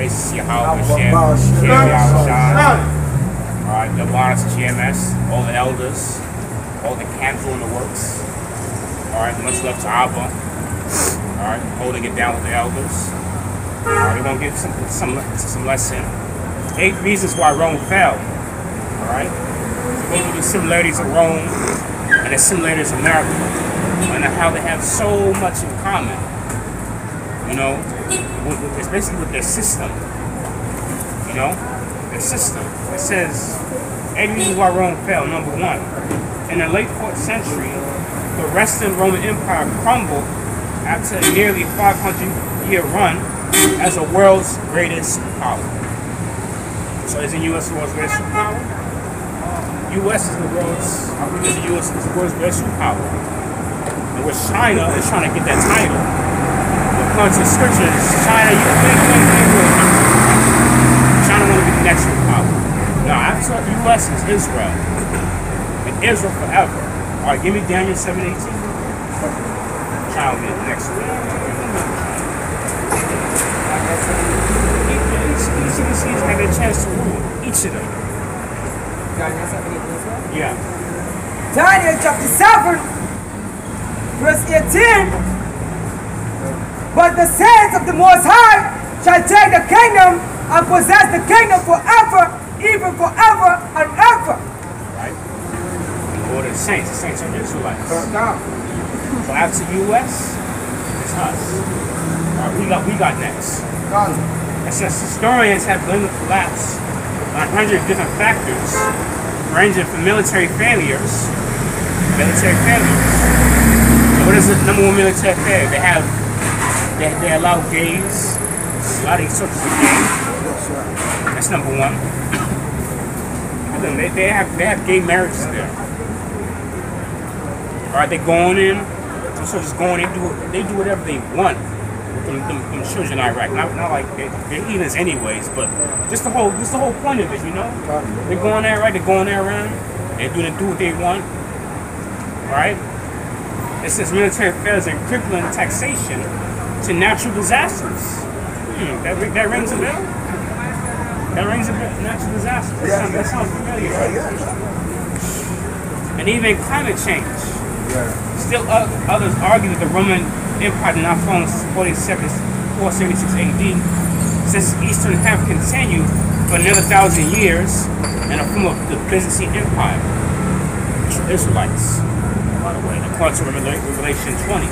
Praise Yahweh Hashem. Alright, double honors to GMS, all the elders, all the camps in the works. Alright, much love to Abba. Alright, holding it down with the elders. Alright, we're going to get some lesson. 8 reasons why Rome fell. Alright? So go through the similarities of Rome and the similarities of America. And how they have so much in common. You know, it's basically with their system. You know, their system. It says 8 reasons why Rome fell. Number 1. In the late 4th century, the Western Roman Empire crumbled after a nearly 500-year run as the world's greatest power. So isn't U.S. the world's greatest superpower? U.S. is the world's, I believe the U.S. is the world's greatest superpower. And with China is trying to get that title. According to the scriptures, China, China want to be the next superpower. Now, after the U.S. is Israel. And Israel forever. Alright, give me Daniel 7:18. China will be the next one. Each of these cities have a chance to rule. Each of them. Yeah. Daniel chapter 7, verse 18. But the saints of the Most High shall take the kingdom and possess the kingdom forever, even forever and ever. Right? Or the saints are Israelites. So after U.S., it's us. Right, we got next. And since historians have blamed the collapse on 100 different factors, ranging from military failures. So what is the number 1 military failure? They allow gays. A lot of these churches are gay. That's number 1. They have gay marriages there. Alright, they going in. Some churches going in. They do whatever they want. Them children in Iraq. Not like they're heathens anyways, but just the whole point of it, you know. They're going there, right? They're going there around. They're do what they want. Alright? It says military failures and crippling taxation to natural disasters. That rings a bell? That rings a bell. Natural disasters. That sounds familiar, right? And even climate change. Still others argue that the Roman Empire did not fall until 476 AD, since its eastern half continued for another 1,000 years in the form of the Byzantine Empire. Israelites, by the way, according to Revelation 20.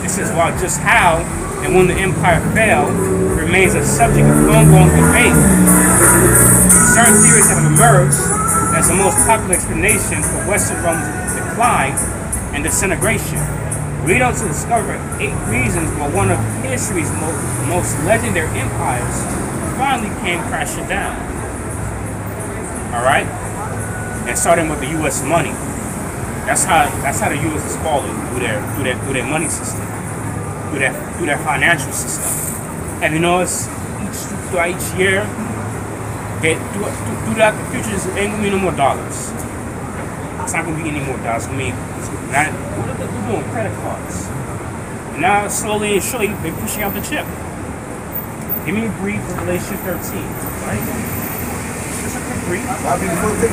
It says, while just how and when the empire fell remains a subject of ongoing debate, certain theories have emerged as the most popular explanation for Western Rome's decline and disintegration. We don't discover 8 reasons why one of history's most legendary empires finally came crashing down. Alright? And starting with the US money. That's how the US is falling through their money system. Through their financial system. And you notice throughout each year, throughout the future, there ain't gonna be no more dollars. It's not gonna be any more dollars. We're doing credit cards. And now slowly and surely they're pushing out the chip. Give me a brief Revelation 13, right? Just a quick brief. That'll be the full thing.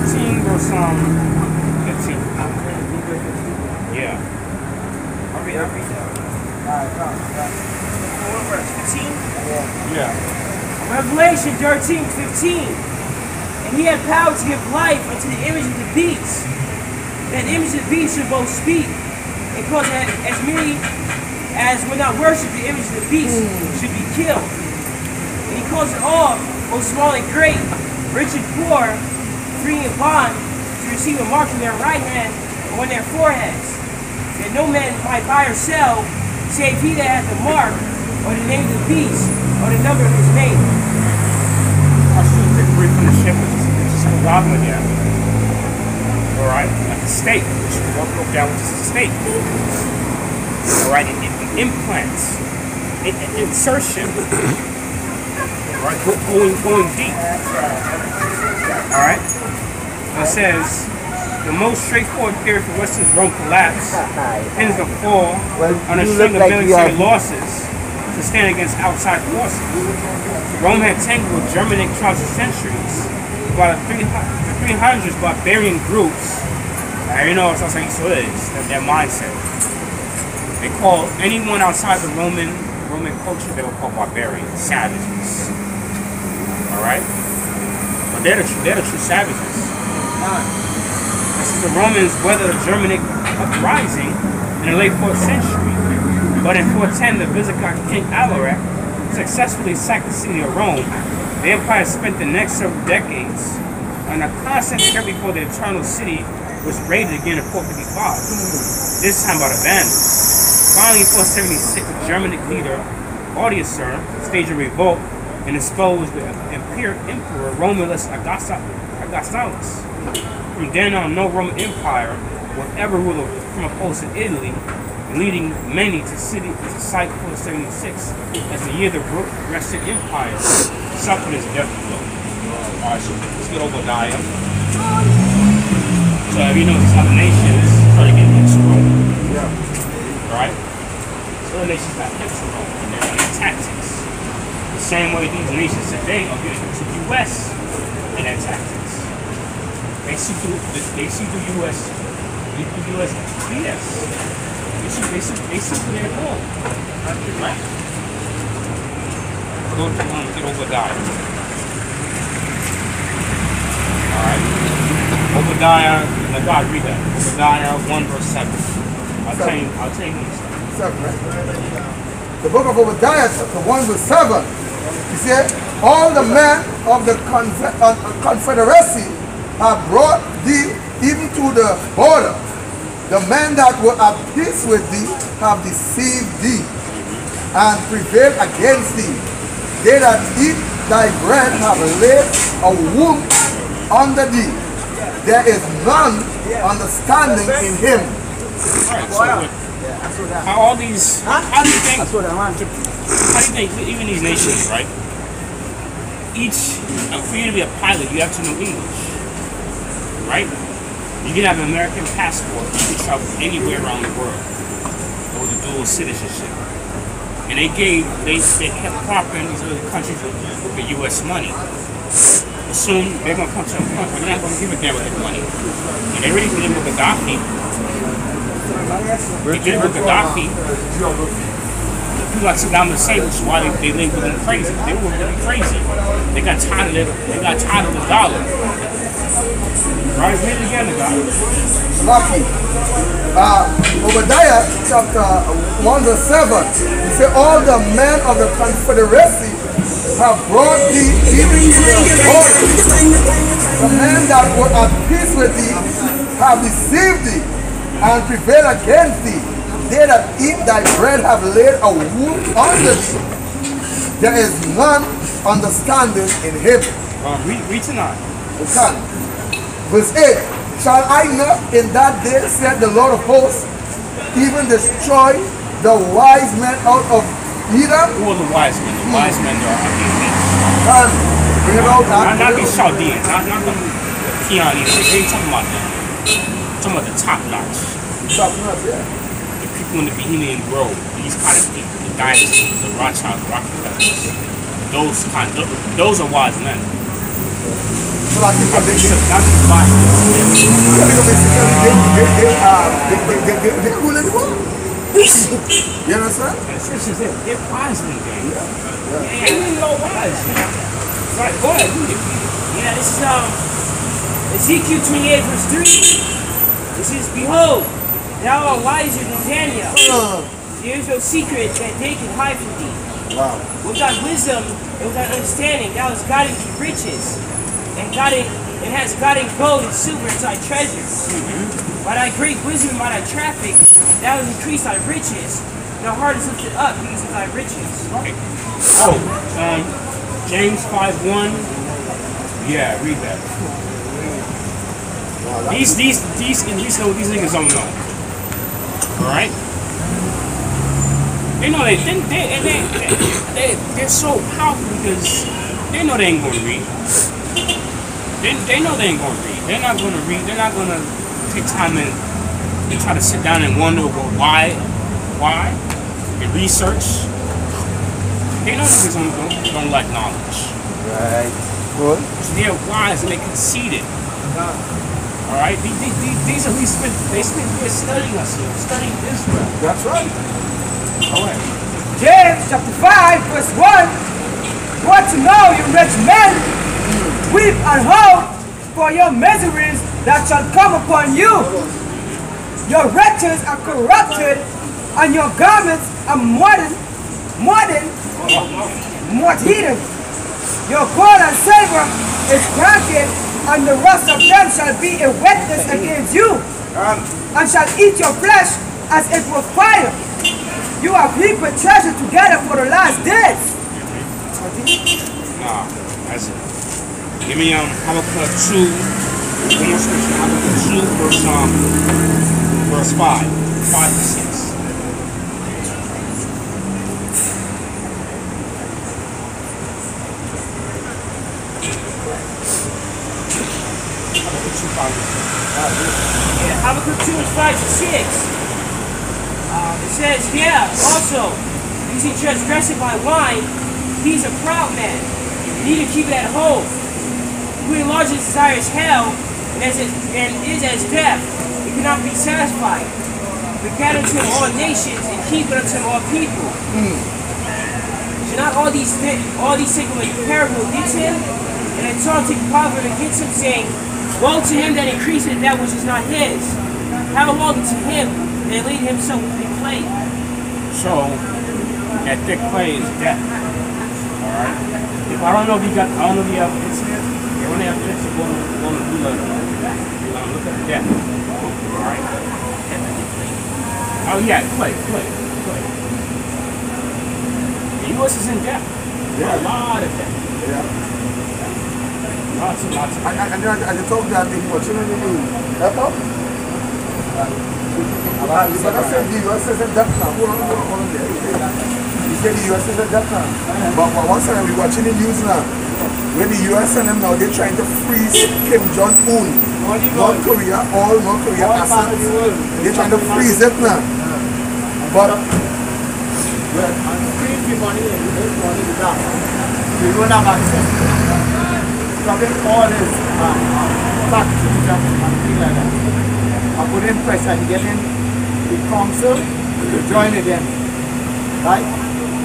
13 verse 15. Yeah. I'll read that. Verse 15? Yeah. Revelation 13:15. And he had power to give life unto the image of the beast. That image of the beast should both speak and cause as many as would not worship the image of the beast should be killed. And he calls it all, both small and great, rich and poor, free and bond, to receive a mark in their right hand or on their foreheads, that no man might buy or sell, save he that hath the mark, or the name of the beast, or the number of his name. I'll shoot a quick brief from the ship, which is a robin again. Alright, like a steak, which is broke down, which is a steak. Alright, implants, insertion. Alright, going deep. Alright, it says, The most straightforward theory for Western Rome collapse ends the fall on a you string look of like you military have- losses to stand against outside forces. Rome had tangled with Germanic tribes for centuries. While the 300s barbarian groups, you know what I'm saying, so it is, their mindset. They call anyone outside the Roman culture, they were called barbarians, savages. Alright? But they're the true savages. This is the Romans weathered the Germanic uprising in the late 4th century. But in 410, the Visigoth king Alaric successfully sacked the city of Rome. The empire spent the next several decades on a constant struggle before the Eternal City was raided again in 455. This time by the Vandals. Finally, in 476, the Germanic leader Audiusir staged a revolt and exposed the Emperor Romulus Augustulus. From then on, no Roman Empire will ever rule from opposed to Italy, leading many to cite 476 as the year the Russian Empire suffered its death blow. Alright, so let's get Obadiah. So you know these other nations try to get into Rome. Alright? So other nations got into Rome and their tactics. The same way these nations today are getting into the US and their tactics. They see through the US BS. They see through their goal. Right? Go to get Obadiah. Alright. Obadiah, now God read that. Obadiah 1 verse 7. I'll tell you this. 7, right? The book of Obadiah, chapter 1 verse 7. He said, all the men of the confederacy have brought thee even to the border. The men that were at peace with thee have deceived thee and prevailed against thee. They that eat thy bread have laid a wound under thee. There is none understanding in him. Alright, so how do you think even these nations, right? For you to be a pilot, you have to know English, right? You can have an American passport, you can travel anywhere around the world with a dual citizenship. And they kept propping these other countries with the US money. But soon they're gonna come to a point where they're not gonna give a damn with their money. And they already did it with Gaddafi. They did it with Gaddafi. People like Saddam Hussein, which is why they live with them crazy. They were really crazy. They got tired of the dollar. Right, read it again, guys. Lucky. Obadiah chapter 1 verse 7. He said, all the men of the confederacy have brought thee even to the border. The men that were at peace with thee have deceived thee and prevailed against thee. They that eat thy bread have laid a wound under thee. There is none understanding in him. Read tonight. Okay. Verse 8, shall I not in that day, said the Lord of hosts, even destroy the wise men out of Edom? Who are the wise men? The wise men are these nations. And bring it out Not these Chaldeans, not the Peonies. They ain't talking about them. Talking about the top notch. The people in the Bohemian Grove, these kind of people, the dynasties, the Rothschild, the Rockefellers. Those are wise men. Not these wise men. They cool anymore? You understand? They're wise men, gang. Yeah, you know wise men. Right, go ahead, read it. Yeah, this is Ezekiel 28 verse 3. It says, behold, thou art wiser than Daniel. There is no secret that they can hide from thee. Wow. Without wisdom and without understanding, thou hast gotten riches, and has gotten gold and silver into thy treasures. By thy great wisdom and by thy traffic, thou hast increased thy riches. Thy heart is lifted up because of thy riches. Right. James 5:1. Yeah, read that. These niggas don't know. Alright? They know they're so powerful because they know they ain't gonna read. They know they ain't gonna read. They're not gonna read. They're not gonna take time and try to sit down and wonder why, and research. They know niggas don't like knowledge. Right. Good. So they're wise and they conceited. All right, these at least they spent years studying us, studying Israel. That's right. All right. James chapter 5 verse 1. Want to know, you rich men, weep and hope for your miseries that shall come upon you. Your wretches are corrupted, and your garments are modern, hidden. Your gold and silver is cracked, and the rust of them shall be a witness against you, and shall eat your flesh as it were fire. You have heaped treasure together for the last days. Nah, that's it. Give me Habakkuk 2. One more scripture. Habakkuk 2 verse 5 to 6. Yeah, Habakkuk 2 is 5 to 6. It says, yeah, also, is he transgressed by wine? He's a proud man. Neither keep it at home. Who enlarges desires hell, and is as death. It cannot be satisfied. But gather to him all nations, and keep it unto him all people. Should not all these take him a parable against him, and then Saul take a proverb against him, saying, woe to him that increaseth that which is not his. How long to him that laid himself with thick clay? So that thick clay is death. Alright? I don't know if you have internet. Yeah, when they have internet, you're going to do the look at the death. Alright? Oh yeah, clay. The US is in debt. Yeah. A lot of debt. Yeah. Lots of And you talk that thing, but you know what I mean? That's all? But I said the US is a debt now. Hold on there. You said the US is a debt now. But one time we watching the news now. Where the US and them now, they're trying to freeze Kim Jong-un. North Korea assets. They're trying to freeze it now. But you don't have access. Stopping all his factories and things like that. And putting pressure and getting the council to join again. Right?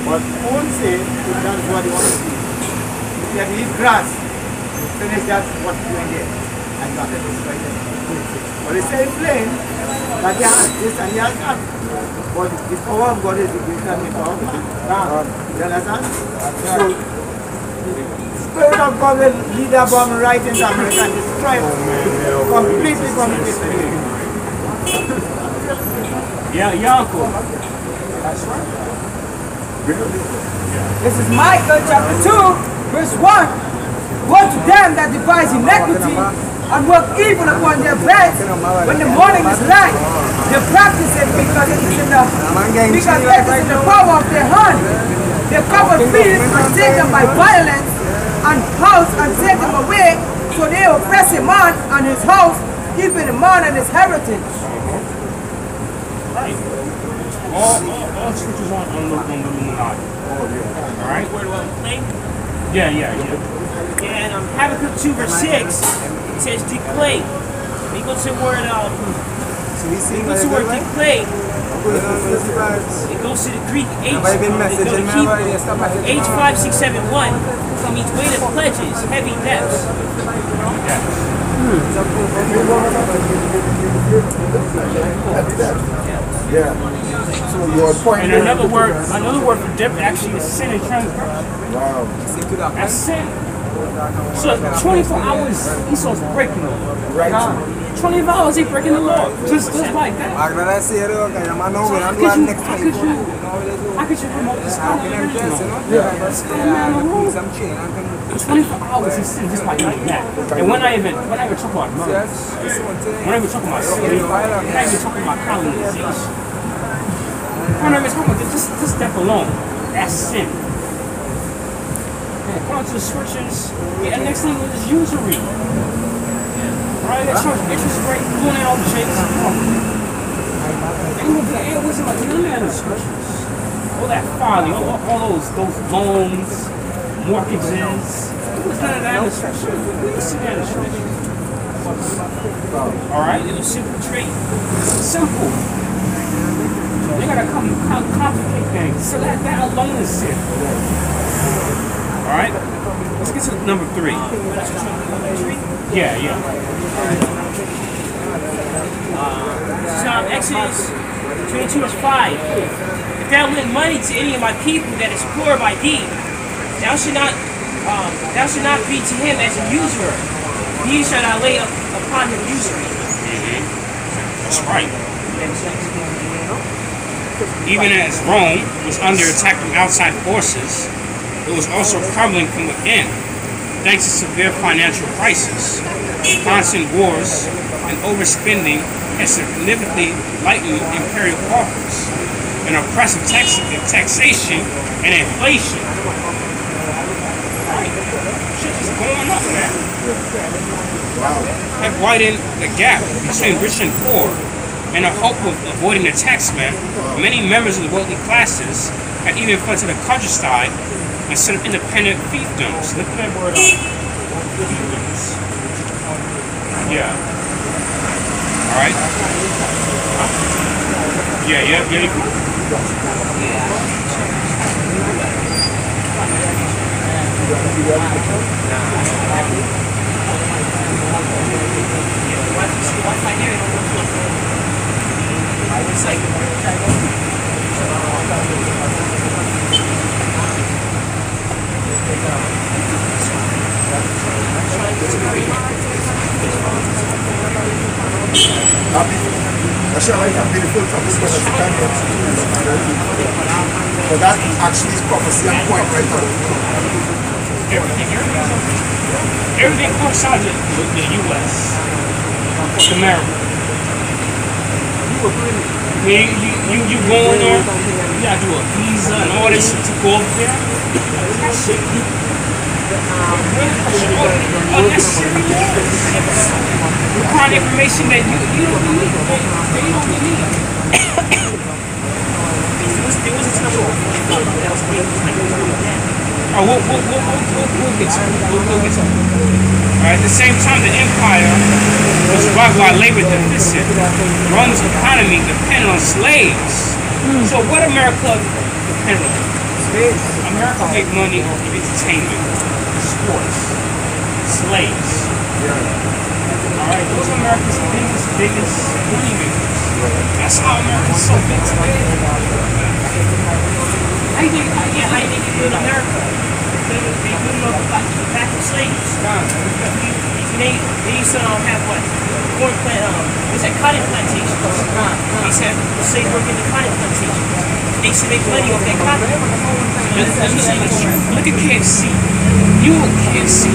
But own say that is what they want to do. If you have to eat grass, you finish that what you're doing there. And not let it destroy them. But they say plain that he has this and he has that. But the power of God is the greater than the power of man. You understand? So, Spirit of God will lead a bomb right into America and destroy it completely. Yeah, uncle. That's right. This is Micah chapter 2, verse 1. Woe to them that devise iniquity and work evil upon their beds when the morning is light. They practice it because it is in the power of their hand. They cover fields and take them by violence, and house and take them away, so they oppress a man and his house, even a man and his heritage. Right. All scriptures on the Illuminati. Alright? Yeah. Yeah, and Habakkuk 2 verse 6, it says declay. When you go to the word, declay, it goes to the Greek H. H5671. It means weight of pledges, heavy debts. yeah. So your point. And another word for debt actually is sin and transgression. Wow. That's sin. So 24 hours Esau's breaking the law. Right. 24 hours he breaking the law. Just like that. I'm going to say it again. I'm going to do it next 24 hours. How could you promote this kind of Yeah. 24 hours he's sitting just like that. And when I even talk about murder, when I even talk about slavery, when I even talk about colonization, when I even talk about this death alone, that's sin. And according to the scriptures, the next thing is usury. Right? That interest rate, doing all the shit. And it wasn't like, none of those scriptures. All that folly, all those loans, mortgages. It was none of that in the scripture. We didn't see that in the scripture. Alright? It was simple trade. Simple. They gotta complicate things. So that alone is sin. Alright? Let's get to number 3. Yeah. Exodus 22:5. If thou lend money to any of my people that is poor by thee, thou should not be to him as a usurer. He shall not lay upon him usury. That's right. Even as Rome was under attack from outside forces, it was also crumbling from within, thanks to severe financial crisis, constant wars, and overspending had significantly lightened imperial coffers, and oppressive taxation and inflation. Right. Shit is going up, man. That widened the gap between rich and poor. In the hope of avoiding the taxman, many members of the wealthy classes had even fled to the countryside and set up independent fiefdoms. Look at that word up. Fiefdoms. Yeah. Alright? Yeah. That's right, I'm beautiful from this question. But that actually is prophecy and point right now. Everything outside the U.S. is America. You go in there, you gotta do a visa and all this to go up there. That shit. Unnecessary wars. You find information that you don't need. They don't need. There was a time that was Oh, we'll get to it. We'll get to it. At the same time, the empire was survived by labor deficit. Rome's economy depended on slaves. So what America depended on? America made money on entertainment, sports, slaves. Alright, those are America's biggest money makers. That's how America's so big today. How do you think you build America? They built up back to slaves. They used to have what? Corn plant, what's that? Cotton plantations. They used to have slaves working the cotton plantations. They used to make money off that cotton. Look at KFC. You were KFC.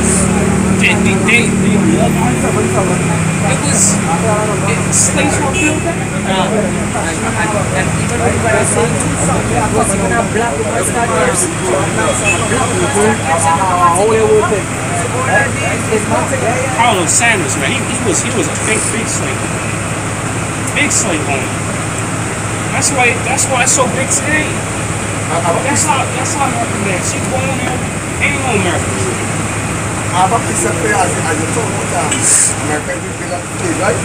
Slaves were built there? Carlos Sanders, man, he was a big slave. Big slave owner. That's why it's so big today. That's how America is. She born there, ain't no America. I have a precept there as you talk about America is big up today, right?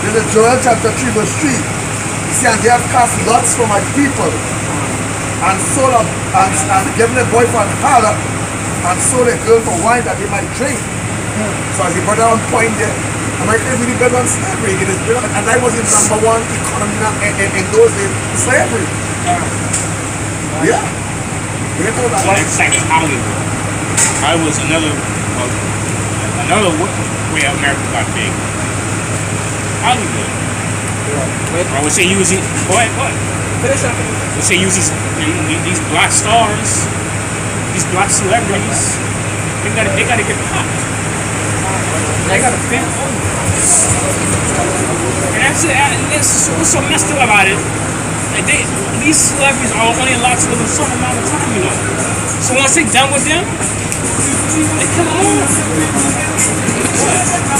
There's a Joel chapter 3 verse 3. You see, and they have cast lots for my people, and sold up and given a boy for an harlot, and sold a girl for wine that they might drink. So as the brother on point there, America is really big on slavery. It is big on, and that was the #1 economy in those days, slavery. Yeah. We didn't know that. So next time is Hollywood. I was another way America got big. Hollywood. I would say using what? I would say uses these black stars, these black celebrities. They gotta get popped. They gotta fit. And that's it. What's so messed up about it? These celebrities are only allowed to live a certain amount of time, you know. So once they're done with them, they come on.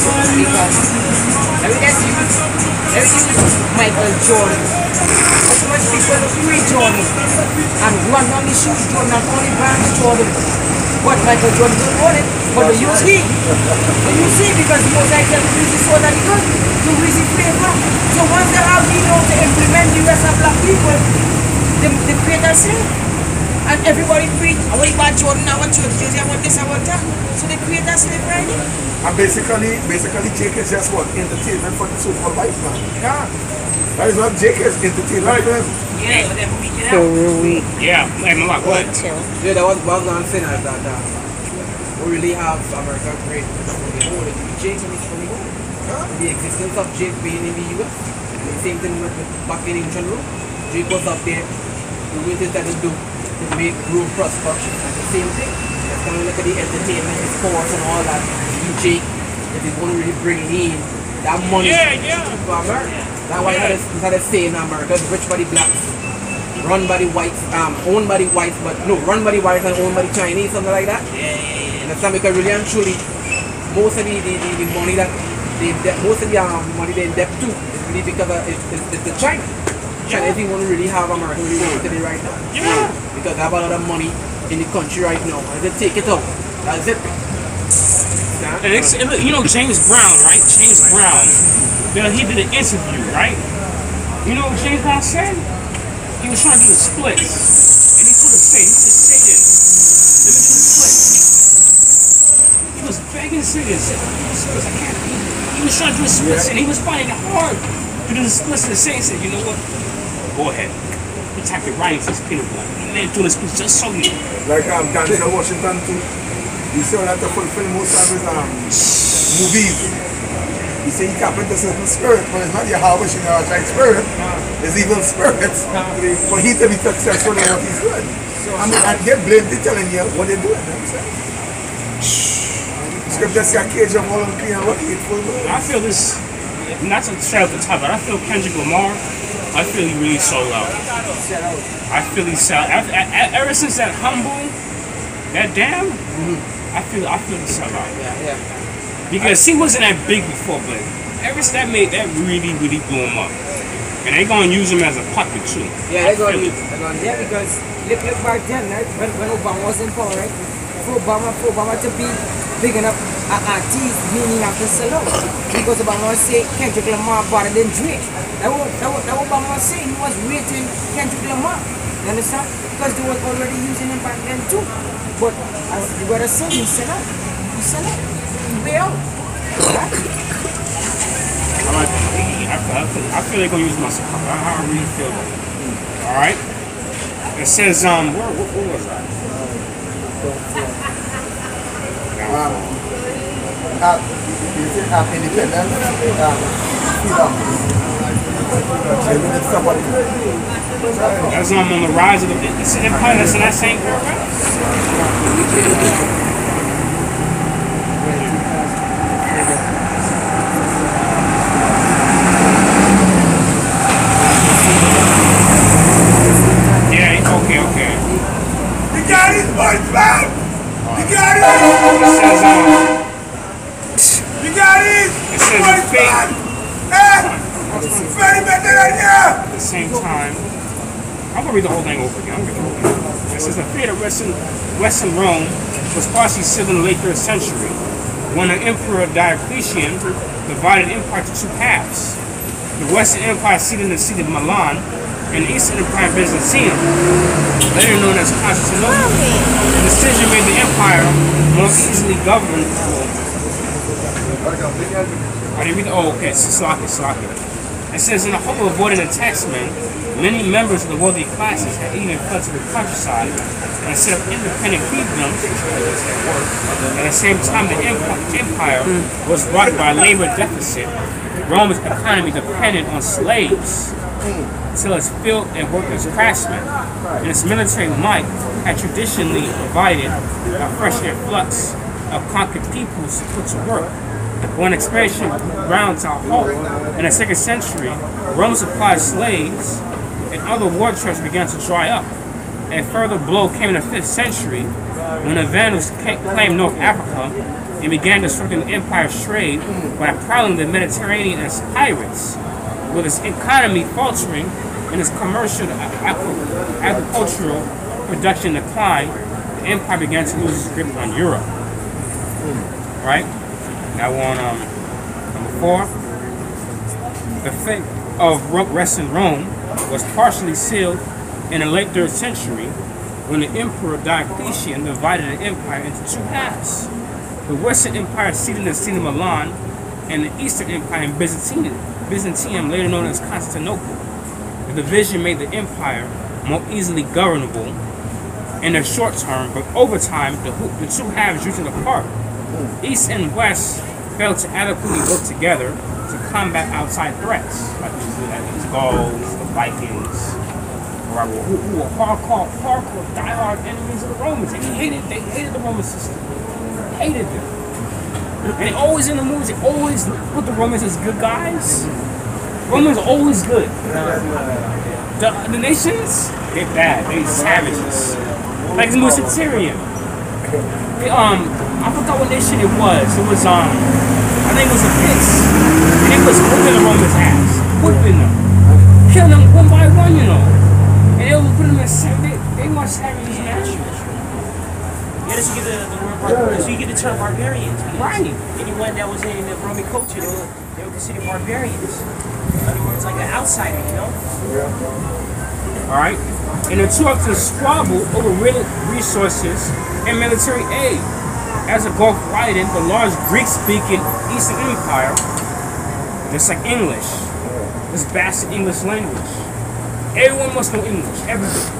Because let me use Michael Jordan. As much people free Jordan and run on the shoes Jordan, not only brands Jordan, but Michael Jordan don't own it, but they use he. They use he because the most likely to use it so that he good, to use it flavor. So once they have you know to implement the rest of black people, they create a slave. And everybody preach, I want about Jordan, I want Jersey, I want this, I want that. So they create a slave right here. And basically Jake is just what? Entertainment for the so-called white man. Yeah. That is what Jake is, entertainment for him. Yeah, but they're freaking out. Yeah, like Malak, go ahead. Yeah, that was what I was going to say that we really have America great with Jake and his funny home. The existence of Jake being in the US. The same thing with back in ancient Rome. Jake was up there, the way they started to make Rome prosper. And the same thing. Just kind of look at the entertainment, the sports and all that. You Jake, if you want to really bring in that money for America. That's why it's had a say in America, it's rich by the blacks, run by the whites, owned by the whites, but no, run by the whites and owned by the Chinese, something like that. Understand? Because really and truly, most of the money that most of the money they in debt to is really because it's the China. China is the one who really have America really wanted it right now. Yeah. Because they have a lot of money in the country right now, and they take it out. That's it. And you know James Brown, right? James Brown. He did an interview, right? You know what James Brown said? He was trying to do the splits. And he told us, say this. Let me do the splits. He was begging singers. I can't. He was trying to do the splits and he was finding it hard to do the splits and he said, you know what? Go ahead. He typed it right into his peanut butter. And then doing the splits just so you. Like Denzel Washington too. You see how that to fulfill most of his movies. He said he can't put a certain spirit, but it's not your harvesting or like spirit, it's evil spirits. For he to be successful in what he's doing. And get blamed, they're telling you what they're doing. You know what I'm saying? Scripture says, cage of all unclean and what hateful. I feel this, not to straight off the top, but I feel Kendrick Lamar, I feel he really sold out. I feel he sold out. Ever since that Humble, that Damn, I feel he sold out. Yeah. Because he wasn't that big before, but ever since that really blew him up. And they're gonna use him as a puppet too. Yeah, they're gonna use him. Yeah, because look back then, right? When Obama was in power, right? For Obama to be big enough an artist, meaning have to sell out. Because Obama was saying Kendrick Lamar better than Drake. That what Obama was saying. He was rating Kendrick Lamar. You understand? Because they were already using him back then too. But as you gotta say, he sell out. Bill. I feel they're gonna use my support. I really feel that. Alright? It says, where was I? Independent freedom. That's on the rise of the empire. That's in that same paragraph. Okay. You got his voice back! You got it! You got it! Voice back! Very better idea! At the same time, I'm gonna read the whole thing over again. It says the fate of Western Rome was partially sealed in the late 3rd century when the Emperor Diocletian divided the empire to two halves. The Western Empire seated in the city of Milan, and the Eastern Empire Byzantium, later known as Constantinople. The decision made the empire more easily governed. I didn't read the, okay, it's Slovakia. It says, in the hope of avoiding attachment, many members of the wealthy classes had even fled to the countryside and set up independent fiefdoms. At the same time, the empire was brought by a labor deficit. Rome's economy depended on slaves until its field and workers craftsmen, and its military might had traditionally provided a fresh influx of conquered peoples to put to work. When expansion ground to a halt in the 2nd century, Rome supplied slaves, and other war chests began to dry up. A further blow came in the 5th century When the Vandals claimed North Africa and began disrupting the empire's trade by prowling the Mediterranean as pirates, with its economy faltering and its commercial agricultural production declined, the empire began to lose its grip on Europe. Right? Now we're on number 4. The fate of Western Rome was partially sealed in the late 3rd century when the Emperor Diocletian divided the empire into 2 halves. The Western Empire seated in the city of Milan and the Eastern Empire in Byzantium, later known as Constantinople. The division made the empire more easily governable in the short term, but over time, the 2 halves drifted apart. East and West failed to adequately work together to combat outside threats, like the Gauls, the Vikings, who were hardcore, diehard enemies of the Romans. They hated the Roman system. Hated them. And they always in the movies, they always put the Romans as good guys. Romans are always good. The nations, they're bad. They're savages. Like the Musitarian. I forgot what nation it was. It was I think it was the Picts. And it was whipping the Romans' ass. Whipping them. Killing them one by one, you know. And they would put them in they must have these naturals. Yeah, so you get the word so you get the term barbarians. Right. Anyone that was in the Roman culture, they were considered barbarians. In other words, like an outsider, you know? Alright? And the two of them squabbled over resources and military aid. As the Gulf widened, the large Greek-speaking Eastern Empire, just like English, this vast English language. Everyone must know English, everything.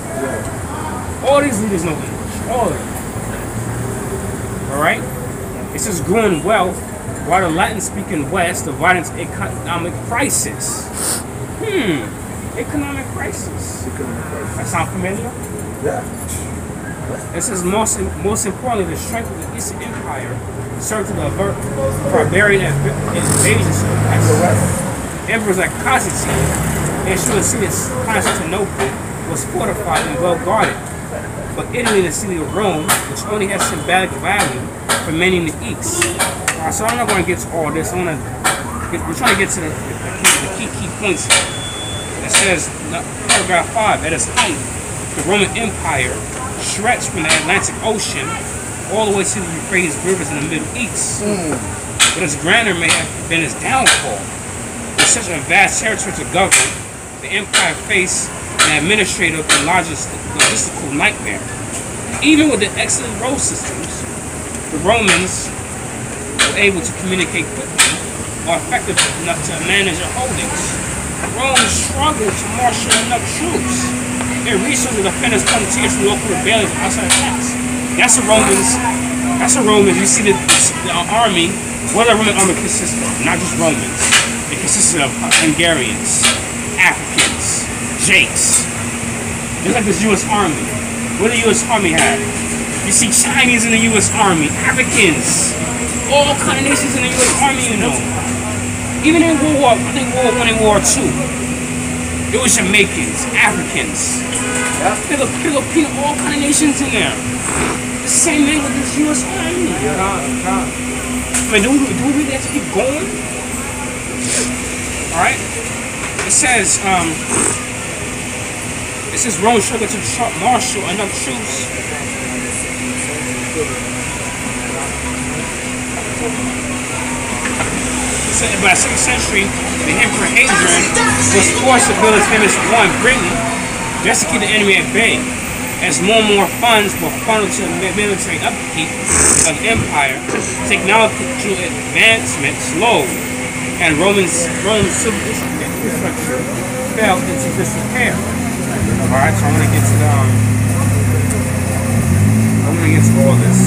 All these leaders know English, all of them. Alright? It's just growing wealth while the Latin-speaking West divided into economic crisis. Economic crisis. That sound familiar? Yeah. It says most importantly, the strength of the Eastern Empire served to avert barbarian invasions of the West. Emperors like Constantine ensured the city of Constantinople was fortified and well guarded. But Italy, the city of Rome, which only has symbolic value for many in the East. So I'm not going to get to all this. We're trying to get to the key points. It says, paragraph 5, at its height, the Roman Empire stretched from the Atlantic Ocean all the way to the Euphrates rivers in the Middle East. But its grandeur may have been its downfall. With such a vast territory to govern, the empire faced an administrative and logistical nightmare. Even with the excellent road systems, the Romans were able to communicate quickly or effective enough to manage their holdings. Rome struggled to marshal enough troops and resources to defend its frontiers from local rebellions and outside attacks. That's the Romans. You see the army. What the Roman army consists of? Not just Romans. It consists of Hungarians, Africans, Jakes. Just like this U.S. Army. What the U.S. Army have? You see Chinese in the U.S. Army, Africans, all kind of nations in the U.S. Army, you know. Even in World War, I think World War I and World War II, it was Jamaicans, Africans, Filipino, all kind of nations in there. The same thing with this U.S. Army. I mean, do we really have to keep going? All right. It says Rome struggled to marshal enough troops. By the 6th century, the Emperor Hadrian was forced to build his famous wall in Britain just to keep the enemy at bay. As more and more funds were funneled to the military upkeep of the empire, technological advancement slowed, and Rome's civil infrastructure fell into disrepair. Alright, so I'm gonna get to all this.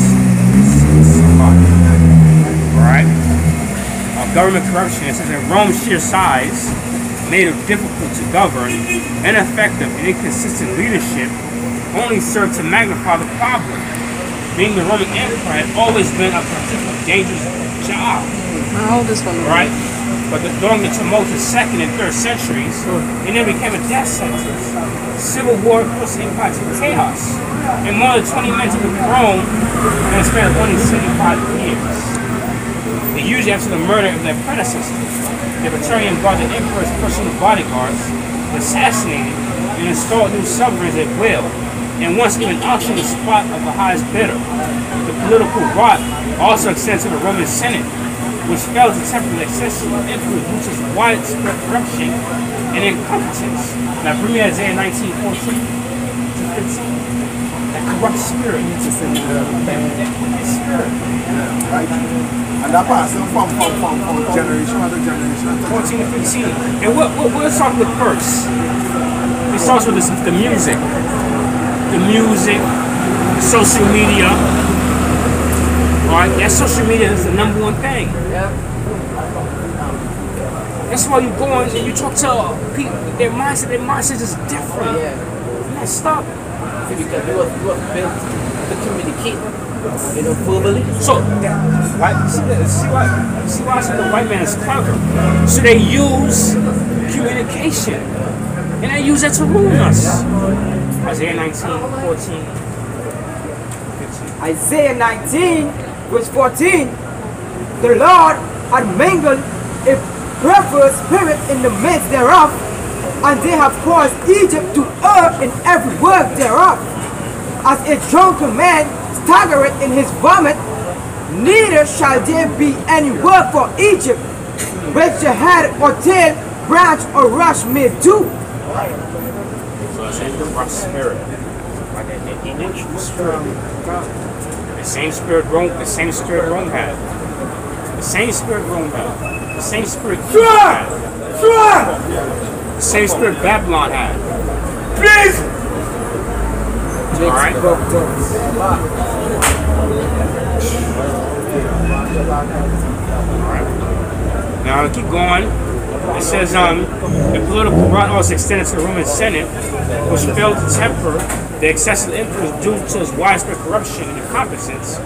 Alright. Government corruption, it says that Rome's sheer size made it difficult to govern, ineffective and inconsistent leadership only served to magnify the problem. Being the Roman Empire had always been a particularly dangerous job. I'll hold this one. Right? But during the tumultuous 2nd and 3rd centuries, it then became a death sentence. Civil war pushed the empire to chaos, and more than 20 men took the throne in a span of only 75 years. Usually after the murder of their predecessor, the Praetorian Guard, the emperor's personal bodyguards, were assassinated and installed new sovereigns at will, and once even auctioned the spot of the highest bidder. The political rot also extended to the Roman Senate, which failed to temper the excessive influence due to its widespread corruption and incompetence. Now, bring me Isaiah 19:14 to 15. That corrupt spirit. That spirit. Right. And that passing from generation to generation. 14 to 15. And we'll start with first. It starts with the music. The music, the social media. Alright, that social media is the #1 thing. That's why you go on and you talk to people, their mindset is different. Messed up. Because you were built to communicate, verbally. So, right? See why I say the white man is clever. So they use communication, and they use that to ruin us. Isaiah 19:14. Isaiah 19, verse 14. The Lord had mingled a perverse spirit in the midst thereof, and they have caused Egypt to err in every work thereof. As a drunken man staggereth in his vomit, neither shall there be any work for Egypt, which the head or tail, branch or rush may do. So it's in the rough spirit, like an initial spirit. The same spirit Rome had. The same spirit Rome had. The same spirit Egypt had. The same spirit Babylon had. Please! Alright? Now I'll keep going. It says the political rot also extended to the Roman Senate, which failed to temper the excessive influence due to its widespread corruption and incompetence.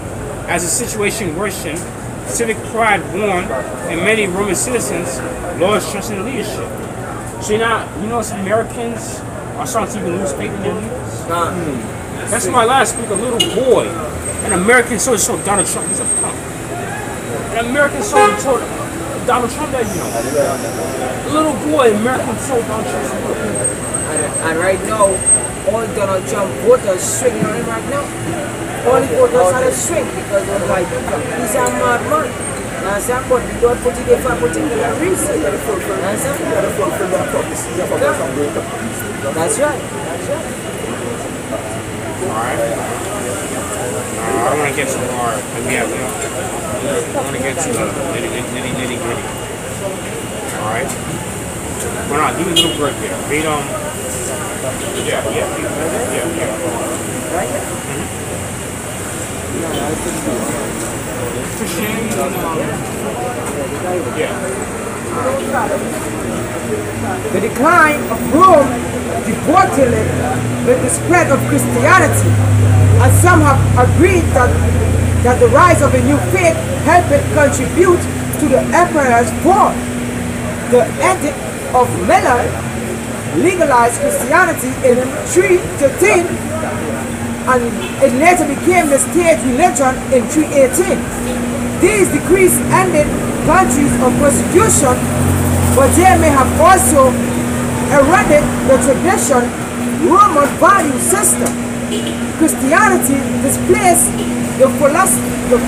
As the situation worsened, civic pride won, and many Roman citizens lost trust in the leadership. So you know, some Americans are starting to even lose faith in their leaders. That's why last week a little boy, an American soldier told Donald Trump he's a punk. An American soldier told Donald Trump that, a little boy, American told Donald Trump he's a punk. And right now, all Donald Trump voters swinging on him right now. All the voters are swing because they're like, he's a madman. But we don't put it there for a particular reason. That's right. Alright. I don't want to get too hard. I want to get to the nitty gritty. Alright. Well, no, give me a little break here. Read The decline of Rome devoted with the spread of Christianity, and some have agreed that the rise of a new faith helped contribute to the emperor's fall. The Edict of Milan legalized Christianity in 313, and it later became the state religion in 318. These decrees ended countries of persecution, but they may have also eroded the tradition Roman value system. Christianity displaced the philosophical,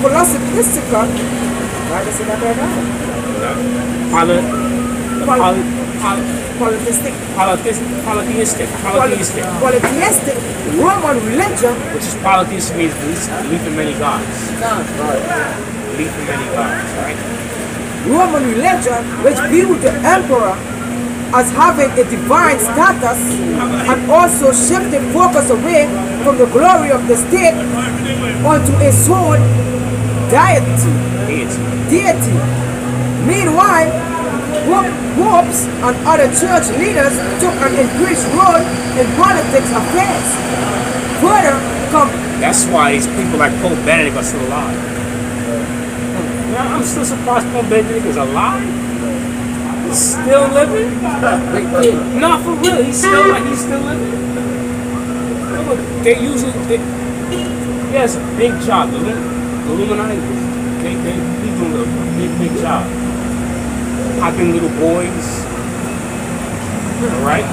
polytheistic Roman religion, which is polytheistic, means belief in many gods. Belief in many gods, right? Roman religion, which viewed the emperor as having a divine status, and also shifted focus away from the glory of the state onto a sole deity. Meanwhile, popes and other church leaders took an increased role in politics affairs. Further, that's why these people like Pope Benedict are still alive. I'm still surprised Paul Benedict is alive. He's still living. Not for real. He's still living. Look, they usually he has a big job. The Illuminati, they doing a big job. Popping little boys. All right.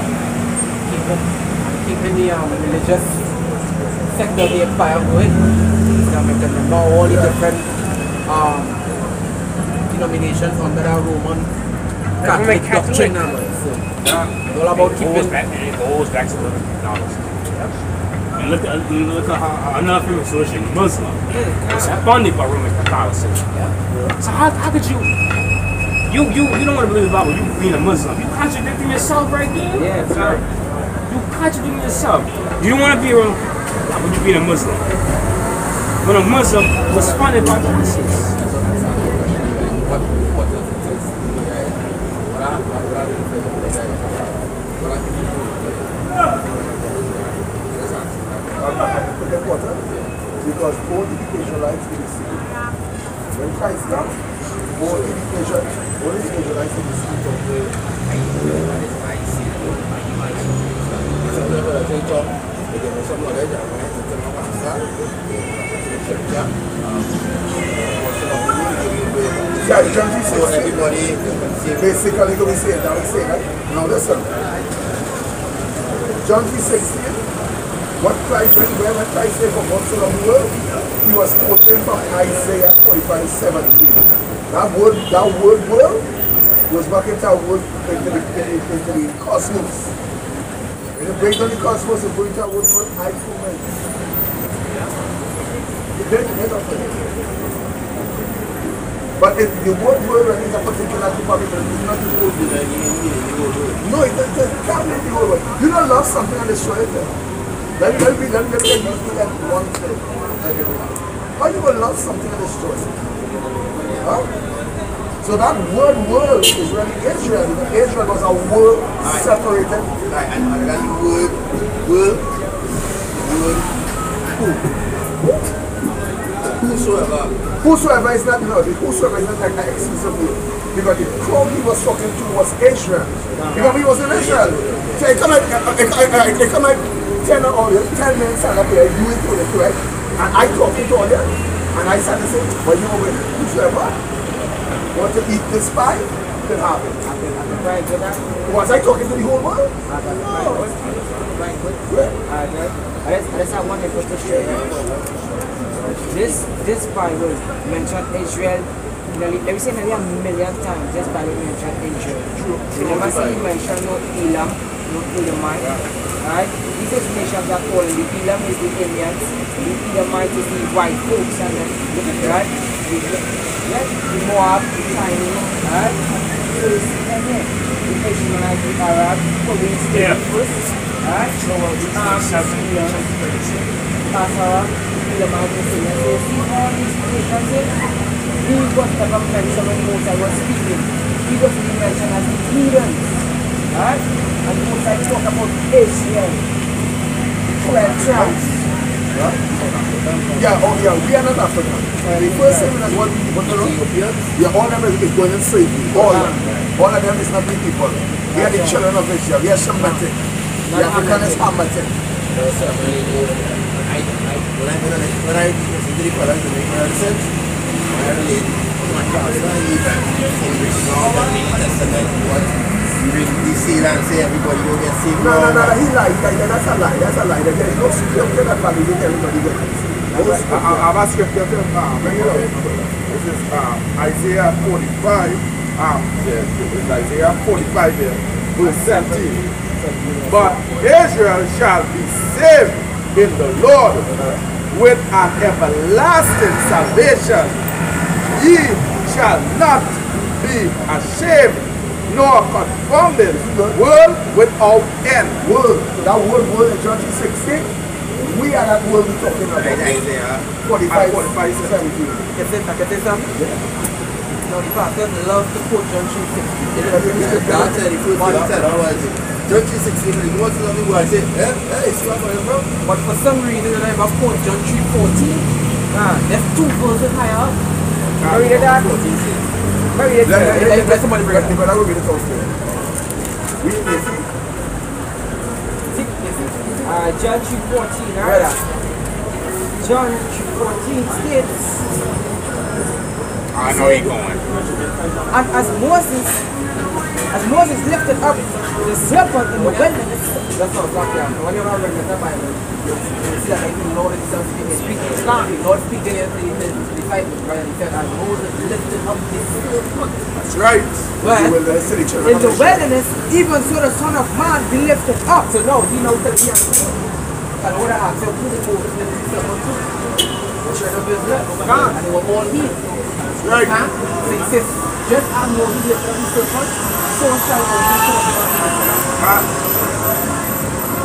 Keeping the religious sector of the empire going. Remember all the different denominations under the Roman Catholic doctrine. So, it's all about keeping. It goes back to the Catholicism. And look at another famous religion, Muslim. It's funded by Roman Catholicism. So how could you don't want to believe the Bible, you being a Muslim. You contradicting yourself right there? Yeah, sir. You contradicting yourself. You don't want to be a Roman Catholic, but you being a Muslim. When a Muslim was funded by ISIS. Because all the Israelites will be saved. When Christ comes, all the Israelites will be saved of yeah, John 3:16. So everybody basically going to say that. Now listen. John 3:16. What Christ, when Christ said for God so long the world, he was quoting from Isaiah 45:17. That word world was back into the word into the cosmos. When you break down the cosmos, you bring to a word called I-human. But the word world is a particular group of people, it's not the whole world. No, it can't be the whole world. You don't love something and destroy it. Let me use that one thing. How you going to love something and destroy it? Huh? So that word world is really Israel. Israel was a world separated. And that word whosoever is not whosoever is not like that exclusive word. Because the crowd he was talking to was Israel. Because he was in Israel. So it come like 10 men stand up here, you into it, right? And I talking to all them. And I started to say, well, you know, whosoever want to eat this pie, can have it. Was I talking to the whole world? No. That's how I wanted to share. This Bible mentioned Israel nearly say nearly a million times. This Bible mentioned Israel. You never see it mention no Elam, no Elamite. Right? These are nations that call the Elam is the Indians, the Elamite is the white folks, and then right? The Moab, the Chinese, right? So you see them here. The Ishmaelite, the Arab, Koreans, the first, right? So Asara, Elamite, the Syrian. So you see all these nations here. He was never mentioned when Moses was speaking. He was being mentioned as the heathens. Right? And Moses talk about Israel. 12 tribes. Yeah, we are not African. The first thing is what yeah, all of them is going in slavery. All of them is not the people. We are the children of Israel. We are Shemitic. The African is Hamitic. When I listen to the product, I relate my pastor, you read the seal and say everybody will get saved. No, he lied. That's a lie. There is no scripture that validates everybody gets saved. I have a scripture to bring it up. This is Isaiah 45. It's Isaiah 45 here, verse 17. But Israel shall be saved in the Lord with an everlasting salvation. Ye shall not be ashamed nor confounded, world without end. World. So that word in John 16, we are that world we're talking about. Isaiah 45, 17. Now the pastor loves to quote John 3:16. That's the John 3:16, he wants to know me why I say, hey, it's not where from. But for some reason, I have quote John 3:14. There's two verses higher. Read it that. Read it. Let somebody bring it up. But I will read it also. Read it. John 3:14, right? John 3:14 states, I know he's going. and as Moses lifted up the serpent in the wilderness. That's not exactly happening. When you're not reading the Bible, you see that like the Lord himself speaking. The Lord speaking to his disciples, right? He said, and Moses lifted up the serpent. That's right. Well, You will see the children in of the Israel. wilderness, even so the Son of Man be lifted up. So no, he knows that he has to. And what I asked him, who did Moses lift the serpent to? The children of Israel. And they were all healed. That's right. Huh? So he says, just as Moses lifted up the serpent, so shall all be serpent.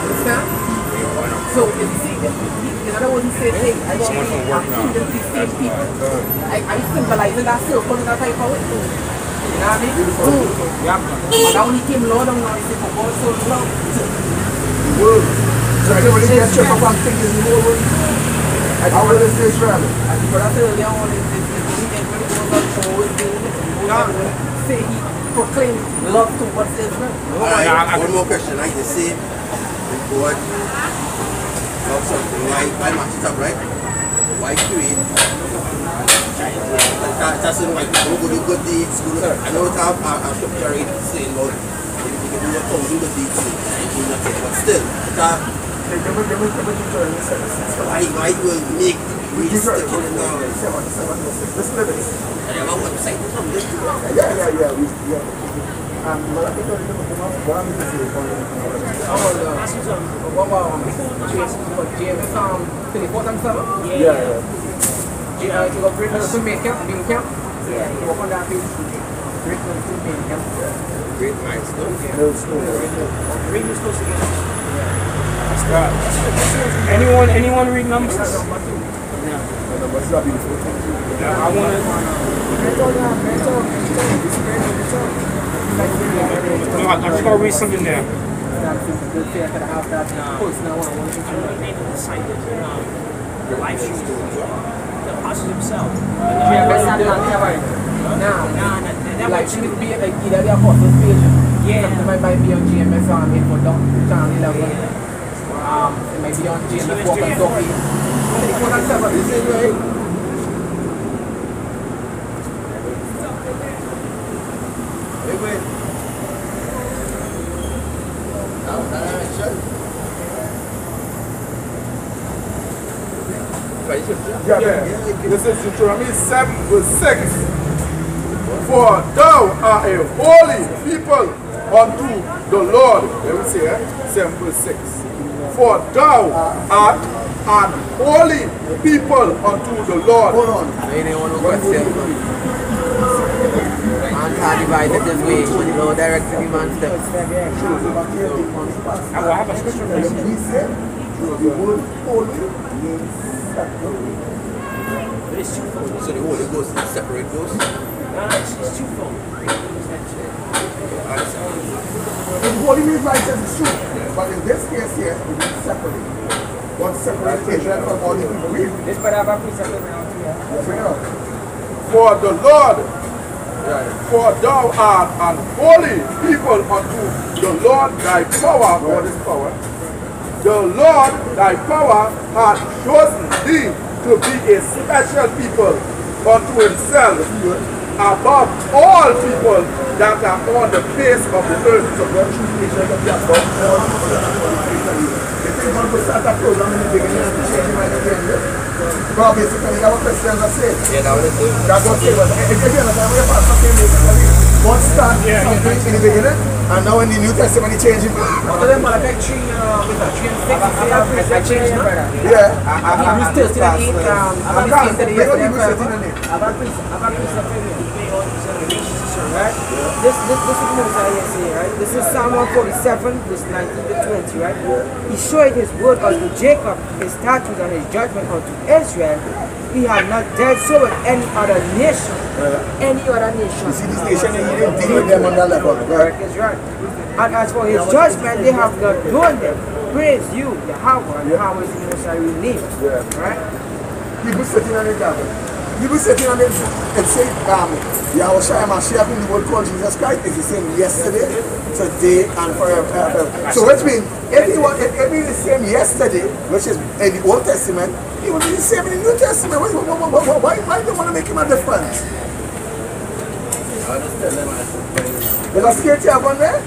Understand? So if you see, in other words, he says, hey, I don't feed these same people. I symbolize that circle in that type of way. You know what I mean? And now when he came Lord on now, he said, for God so loved the world. So everybody can check up on things in the whole world. How will this Israel? And the brother earlier on is the weekend when he goes out forward, say he proclaimed love towards Israel. Alright, one more question. Like they say, God love something. Why match it up, right? Why create? That's why people go do good deeds. I know it's a scripture saying about you can do 1,000 good deeds and do nothing, but still, why will make we stick in it now? Listen to this. I have a website or something. Yeah. But I think I remember what I'm going to say. What about JMS 24 and 7? Yeah. You got Great Milton Main Camp, Main Camp? Yeah, you walk on that page. Great Milton Main Camp. Great minds, though. Read was supposed to get. Anyone read numbers? I want to. I'm just gonna read something there. Live stream. The apostles himself. Now, like she would be like either the apostles page. Yeah. Something might be on GMS on info channel 11. It might be on GMS Walk and Talk. 24 and 7. Is it right? This is Deuteronomy 7 verse 6. For thou art a holy people unto the Lord. Let me say it. 7 verse 6. For thou art an holy people unto the Lord. Hold on. Anyone who questions? Man can't divide it this way when the Lord directs every man's steps. I will have a scripture for you. He said, the word holy means separate. But it's twofold. So the Holy Ghost is separate ghost? No, it's twofold. The holy means righteous is true. But in this case here, it means separate. One separate Israel from all the people. This part of our precept now too. For the Lord, for thou art an holy people unto the Lord thy power, God is power. The Lord thy power hath chosen thee to be a special people unto himself above all people that are on the face of the earth. So God chooses Israel to be above all people. If you want to start a program in the beginning and change it at the end, well, basically, our Christians are saying. Yeah, that was it. That's what they were. If you understand what your pastor saying, God started something in the beginning, and now in the New Testament, he changed it. After them, Malachi 3 and 6, I changed it. Yeah. We still see that 8, I'm the same to the Right? This is Mosiah say, right? This is Psalm 147, verse 19 to 20, right? He showed his word unto Jacob, his statutes and his judgment unto Israel. He had not dealt so with any other nation. Any other nation. You see, this nation, he didn't deal with them on that level. Correct is right. And as for his judgment, they have not known them. Praise you, Yahweh, and Yahweh is the most I will name. Right? People sitting on the gavel. You be sitting on it and say, Yahushua Mashiach in the world called Jesus Christ is the same yesterday, today, and forever. So which means, if he is the same yesterday, which is in the Old Testament, he will be the same in the New Testament. Why do you want to make him a difference? Let us get you one there.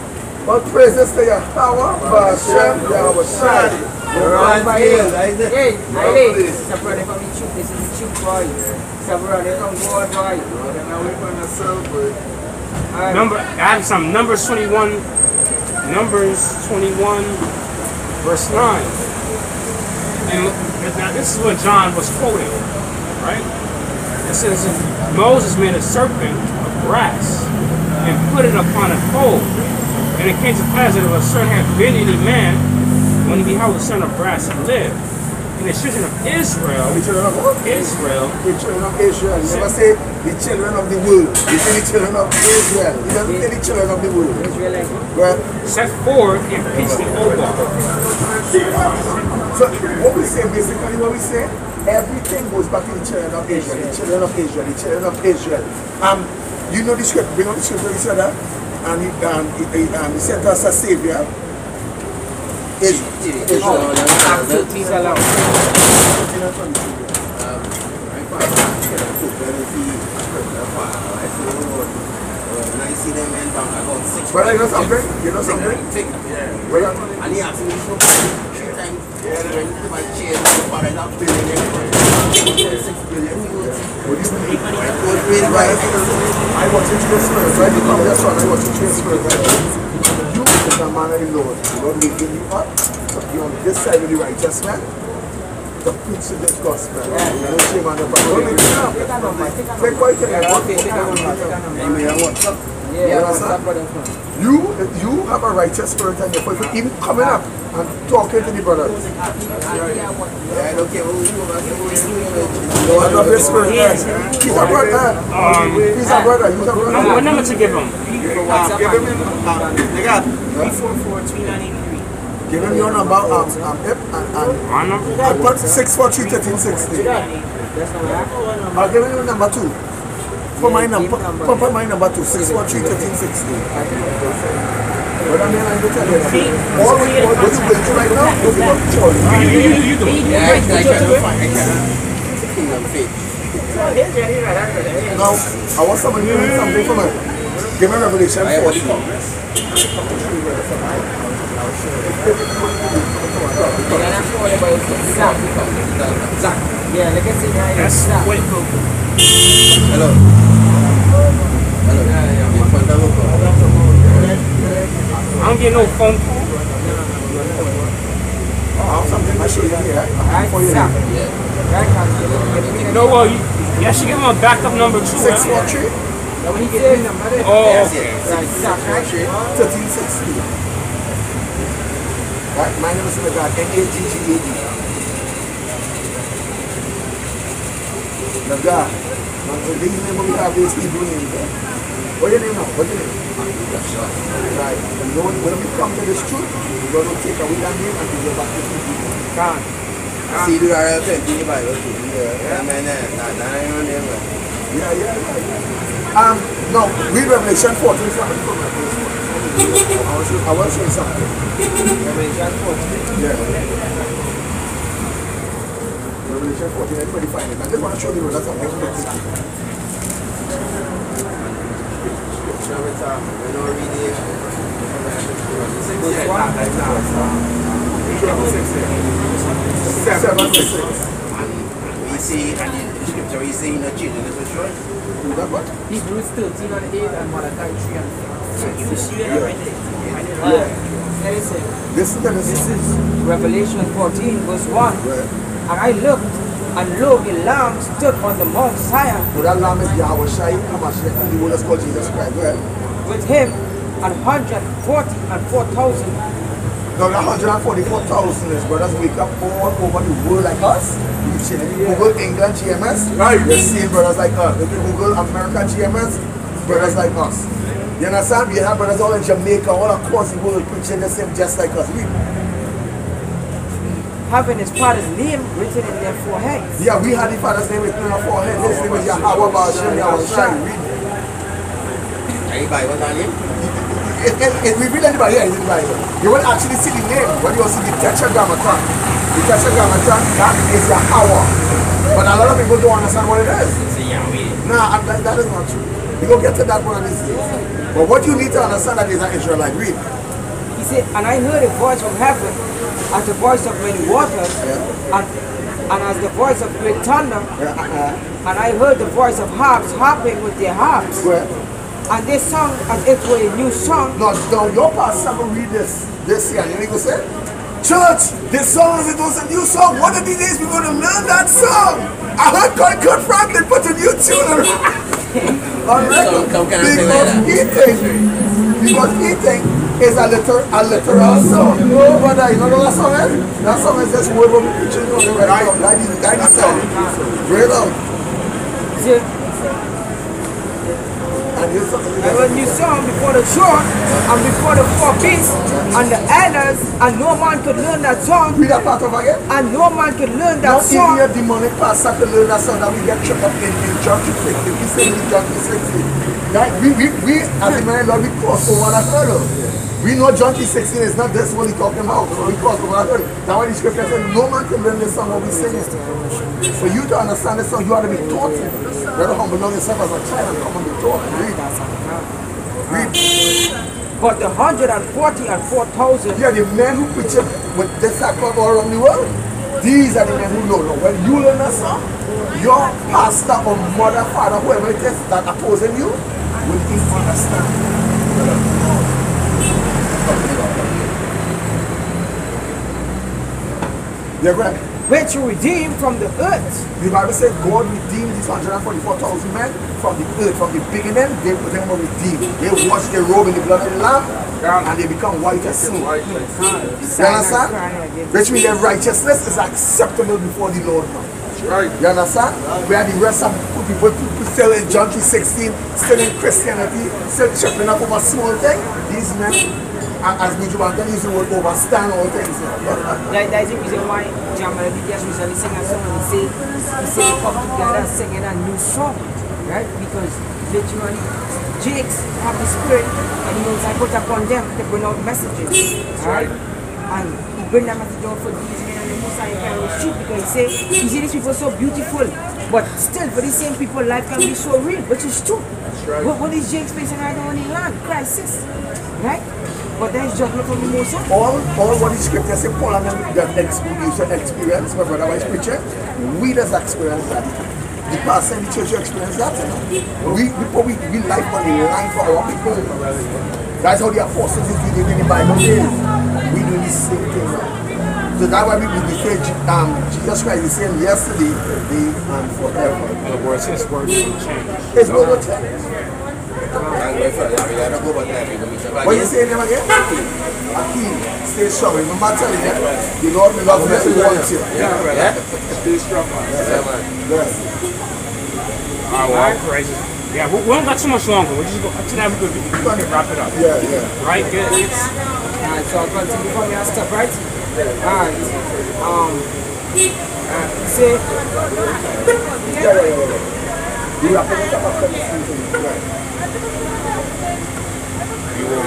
All praises to Yahweh, Hashem, Yahushua. Hey, it's a brother from the church. This is the church boy. It's a brother from God boy. I have some Numbers 21, verse 9. And now this is what John was quoting, right? It says, Moses made a serpent of brass and put it upon a pole. And it came to pass that if a certain had been any man, when he beheld the son of brass, he lived. And the children of Israel, The children of what? Israel, The children of Israel. You never say the children of the world. You say the children of Israel. You doesn't say the children of the world. Well, set forth and pitched the Obal. so what we say, basically what we say, everything goes back to the children of Israel. The children of Israel. The children of Israel. You know the script. Bring on the script where he said that. And he sent us a savior. Israel. When I see them end down about 6 Brother, you know something? You know something? Brother, and he asked me to 3 times when my chair is up building everybody. 6 billion. what do you believe? I watch it to your spirit, right? You come there, son, I watch it to your spirit, right? You is a man of the Lord. The Lord will give you up. So you're on this side of the righteous man. To preach this gospel. No shame on the back. Don't make it up. Take what you can. You have a righteous spirit and you're even coming up and talking to the brothers. I don't care who you are. I love your spirit. He's a brother. He's a brother. He's a brother. What number to give him? Give him they got 344-2983. give him your number My number? and put 643-1360. I'll give him your number 2. Put my number, put my number 2, 643-1360. What I mean, I can tell you, all what you going to right now is about choice. You do it. Yeah, I cannot find. I cannot. Kingdom faith. Now, I want somebody to read something from it. Give me Revelation 14. That's what Hello. I don't get no phone call. I have something to show you here. For you. No, you should give him a backup number too. 643 Oh, okay. 1360. Right, my name is Megad, N-A-G-G-A-D. Megad. The name we have is Hebrew name there. What's your name now? What's your name? Right. And when we come to this truth, we're going to take away that name and go back to the people. See, do I have to in the Bible too? Yeah. No, read Revelation 14. I want to show you something. Revelation 14. Yeah. Revelation 14, everybody find it. I just want to show you that something. We see, and in the scripture, we see no children, is it true? Hebrews 13 and 8 and Malachi 3 and 6. You see that right there. Listen, Listen to this this. is Revelation 14 verse 1. And I looked, and lo, a lamb stood on the Mount Zion. So that lamb is Yahushua, Hamashiach, and the one that's called Jesus Christ. With him, and 140 and 4,000. Now the 144,000 is brothers wake up all over the world like us. You see, if you Google England GMS, you see brothers like us. If you Google America GMS, brothers like us. You understand? We have brothers all in Jamaica, all across the world preaching the same just like us. having his father's name written in their foreheads. Yeah, we had the father's name written on our forehead. His name is Yahweh Ba'ashem Yahweh Shai. Anybody what's that name? We read anybody here in the Bible. You won't actually see the name, but you will see the tetragrammaton. The tetragrammaton, that is Yahweh. But a lot of people don't understand what it is. It's a Yahweh. Nah, that is not true. We will get to that one of these days. But what you need to understand that is an Israelite. Read. He said, and I heard a voice from heaven as the voice of many waters, and as the voice of great thunder, and I heard the voice of harps harping with their harps. And they sung as if it were a new song. No, your pastor will read this year, and you go say, Church, this song is a new song. One of these days we're going to learn that song. I heard Kurt Franklin put a new tune on record. Because eating is a literal song. No, brother, you know what that song is? That song is just word of the preaching on the right. That is song. Read out. There was a new song before the throne and before the four beasts and the elders, and no man could learn that song. Read that part over again. And no man could learn that Not song. even a demonic pastor could learn that song that we get tripped up in John 3:16. We say in John 3:16. That we as the man Lord, we cross over that hurdle. We know John 3:16 is not this what he's talking about. So we cross over that hurdle. That's why the scripture says no man can learn this song what we sing it. For you to understand this song, you have to be taught it. You have to humble yourself as a child and come and be taught. Read. But the 140 and 4,000. Yeah, the men who preach it with this sackcloth all around the world, these are the men who know. When you learn a song, your pastor or mother, father, whoever it is that opposing you, will understand. You're right. Which you redeemed from the earth. The Bible says God redeemed these 144,000 men from the earth. From the beginning, they were redeemed. They washed their robe in the blood of the Lamb, and they become white as snow. You understand? Which means their righteousness is acceptable before the Lord now. Right. You understand? Where the rest of people still in John 3:16, still in Christianity, still tripping up over small things. These men, as Buju Banton used to word, overstand all things. That is the reason why Jamal Diaz usually sing a song and he say come together singing a new song, right? Because literally Jakes have the spirit and he knows I put upon them to bring out messages, right? And he bring that message out for these men and the most I can shoot because he say, you see these people so beautiful, but still for these same people life can be so real, which is true. Right. What is Jakes facing right now in the land? Crisis, right? But there is judgment from the Most High. All what the scripture say, Paul and them that experience, my brother was preaching, we just experience that. The pastor in the church experience that. We life on the line for our people. That's how the apostles used to do in the Bible days. We do the same thing now. So that's why we say Jesus Christ is the same yesterday, today, and forever. In other words, his word will change. His word will change. What you saying him again? Akeem, stay strong. Remember I'm telling you, the Lord will love you and wants you. Yeah. Stay strong, man. Yes. All right, well, praise. Yeah, we don't got too much longer. We'll just go to that. We're going to wrap it up. Yeah. Right? Good. Alright, so I'll continue from your stuff, right? Alright. Say. You have to make up a right. You were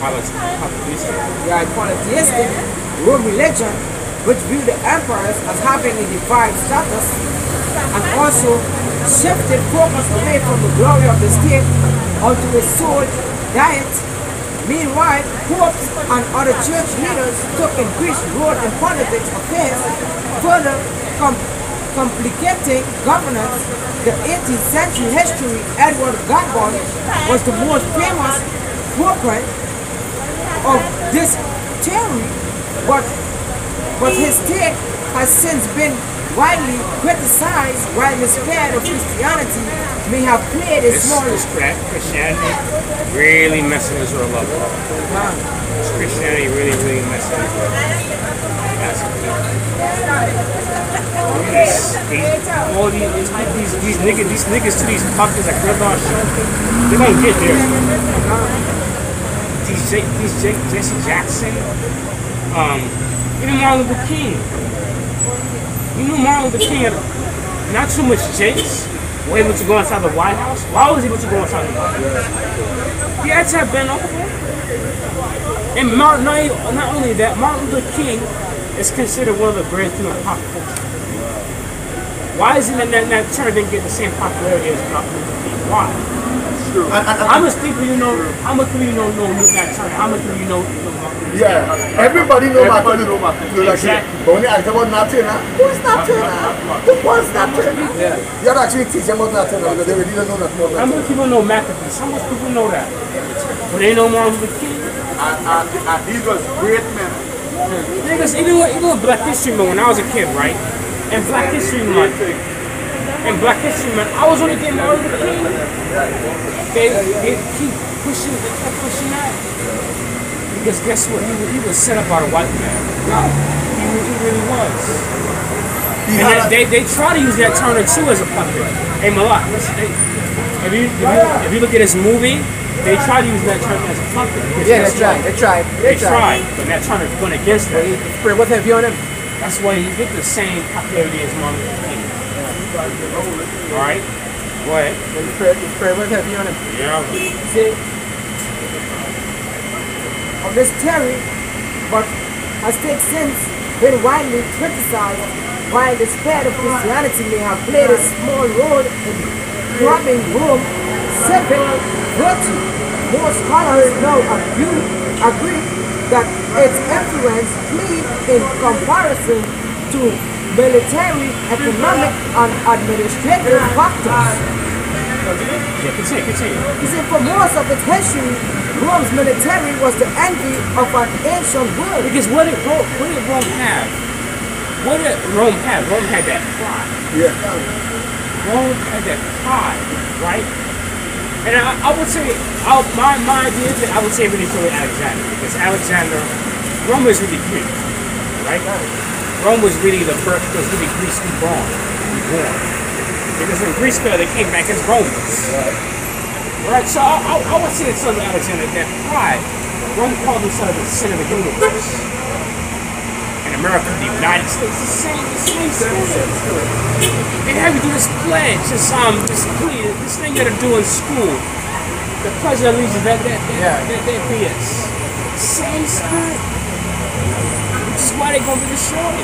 polytheistic. Yeah, polytheistic Rome religion, which view the emperors as having a divine status, and also shifted focus away from the glory of the state onto a sole diet. Meanwhile, popes and other church leaders took increased role in politics affairs, further complicating governance. The 18th century history, Edward Godwin was the most famous proponent of this theory, but his take has since been widely criticized, while the spread of Christianity may have played a small role. Christianity really messing Israel up. Christianity really messing Israel up. These niggas to these puppets that grab on show, they're gonna get there. Jesse Jackson, even Martin Luther King. You know Martin Luther King had not too much jakes were able to go inside the White House. Why was he able to go inside the White House? He had to have been over. And not only that, Martin Luther King is considered one of the greatest people in pop culture. Why is it that Turner didn't get the same popularity as Martin Luther King? Why? How much people you know? How much people you know Nat Turner? How much people you know? Yeah, everybody know Martin Luther King. Exactly. But when you ask about Nat Turner, who's Nat Turner? Who was Nat Turner? Yeah. You have to actually teach them about Nat Turner because they really don't know nothing about How much people know McAfee? How much people know that? But they know Martin Luther King. And these was great men. Niggas, even with Black History Month when I was a kid, right? And Black History Month, I was only getting Martin Luther King. They keep pushing, they kept pushing that. Because guess what? He was set up by a white man. He really was. And they try to use that Turner too as a puppet. Hey Malak, if you look at this movie, they try to use that Turner as a puppet. Yeah, they tried. But that Turner went against it. What's heavy on him? That's why he get the same popularity as Martin Luther King. Alright? Go ahead. What's heavy on him? Yeah. See, of this theory, but has taken since been widely criticized, while the spread of Christianity may have played a small role in grabbing Rome civic virtue. Most scholars now agree that its influence played in comparison to military, economic, and administrative factors. Yeah, continue. You see, for most of its history, Rome's military was the envy of an ancient world. Because what did Rome have? What did Rome have? Rome had that pride. Yeah. Rome had that pride, right? And I would say, my idea is that I would say really for Alexander. Because Alexander, Rome was really Greek, right? Rome was really the first, was really Greece reborn. Because when Greece fell, they came back as Romans. Right? So I would say it's son of Alexander, that pride. Rome called himself the center of the universe. And America, the United States, the same spirit. They have you do this pledge, this thing you gotta do in school. The Pledge of Allegiance, that BS. Same spirit. Which is why they're gonna be destroyed.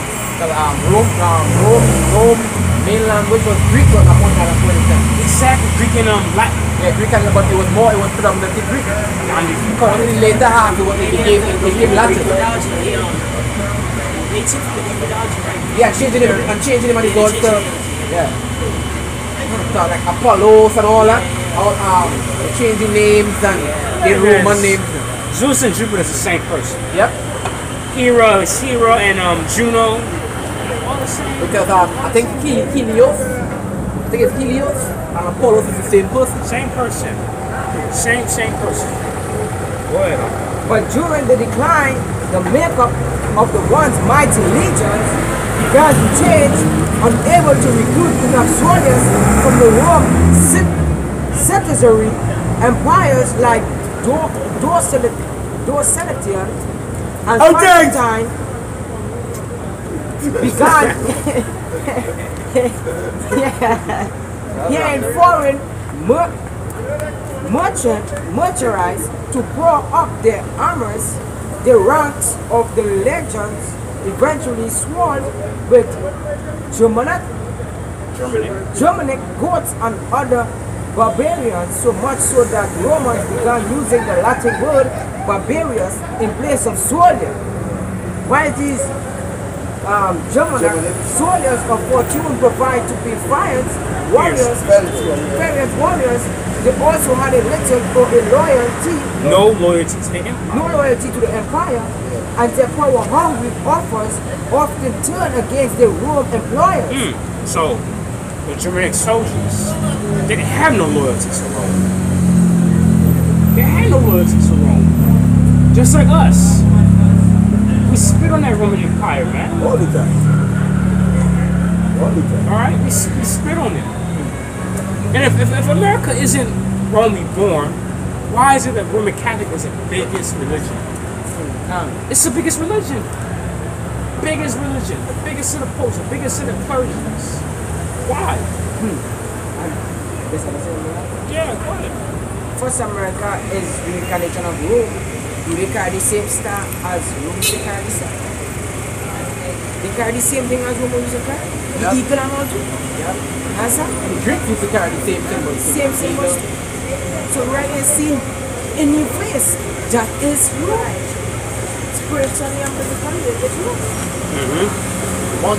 Rome, mainland, which was Greek at that point in time. Exactly, Greek and Latin. Yeah, Greek and but it was predominantly Greek. And in the later half, it became Latin. Yeah, changing him and he goes to like Apollos and all that. Changing names and the Roman names. Zeus and Jupiter is the same person. Yep. Hera is Hera and Juno. All the same. Because I think Helios and Apollos is the same person. Same person. Same person. Go ahead. But during the decline, the makeup of the once mighty legions began to change, unable to recruit enough soldiers from the Roman citizenry. Empires like Diocletian and Constantine began in foreign merchandise to pour up their armors. The ranks of the legions eventually swelled with Germanic Goths and other barbarians, so much so that Romans began using the Latin word barbarians in place of soldier. While these Germanic soldiers of fortune provide to be valiant warriors, they also had a little or a loyalty. No loyalty to the empire. No loyalty to the empire, and their power-hungry offers often turn against their Roman employers. So, the Germanic soldiers didn't have no loyalty to Rome. They had no loyalty to Rome. Just like us. We spit on that Roman Empire, man. All the time. Alright? We spit on it. And if America isn't Rome born, why is it that Roman Catholic is the biggest religion? It's the biggest religion. biggest religion, the biggest of the popes, the biggest of the Persians. Why? Yeah, go ahead. First, America is the incarnation of Rome. Do they carry the same star as Rome used to carry the star? They carry the same thing as Rome used to carry? The eagle and all too? Yeah. Answer? The Greeks used to carry the same symbol. Same symbols. So right here, see, in your face, that is Rome. Spiritually and physically, it's Rome. One